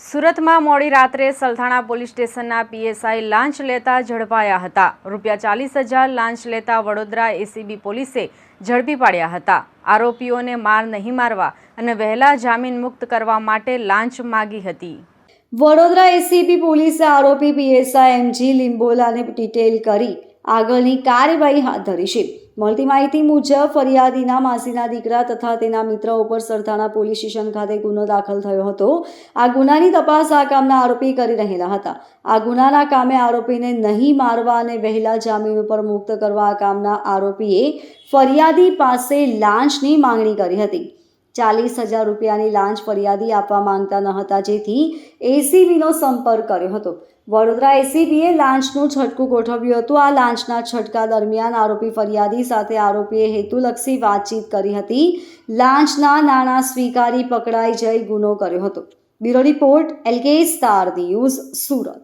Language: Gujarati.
સુરતમાં મોડી રાત્રે સલથાણા પોલીસ સ્ટેશનના પીએસઆઈ લાંચ લેતા ઝડપાયા હતા। ₹40,000 લાંચ લેતા વડોદરા એસીબી પોલીસે ઝડપી પાડ્યા હતા। આરોપીઓને માર નહીં મારવા અને વહેલા જામીન મુક્ત કરવા માટે લાંચ માગી હતી। વડોદરા એસીબી પોલીસે આરોપી પીએસઆઈ એમજી લિંબોલાને ડિટેલ કરી આગળની કાર્યવાહી હાથ ધરી છે। મળતી માહિતી મુજબ ફરિયાદીના માસીના દીકરા તથા તેના મિત્ર ઉપર સલથાણા પોલીસ સ્ટેશન ખાતે ગુનો દાખલ થયો હતો। આ ગુનાની તપાસ આ કામના આરોપી કરી રહેલા હતા। આ ગુનાના કામે આરોપીને નહીં મારવા અને વહેલા જામીન ઉપર મુક્ત કરવા આ કામના આરોપીએ ફરિયાદી પાસે લાંચની માંગણી કરી હતી। ₹40,000 રૂપિયાની લાંચ ફરિયાદી આપવા માંગતા ન હતા, જેથી એસીબીનો સંપર્ક કર્યો હતો। વડોદરા એસીબીએ લાંચનું છટકું ગોઠવ્યું હતું। આ લાંચના છટકા દરમિયાન આરોપી ફરિયાદી સાથે આરોપીએ હેતુલક્ષી વાતચીત કરી હતી। લાંચના નાણાં સ્વીકારી પકડાઈ જઈ ગુનો કર્યો હતો। Bureau report LK star news, Surat.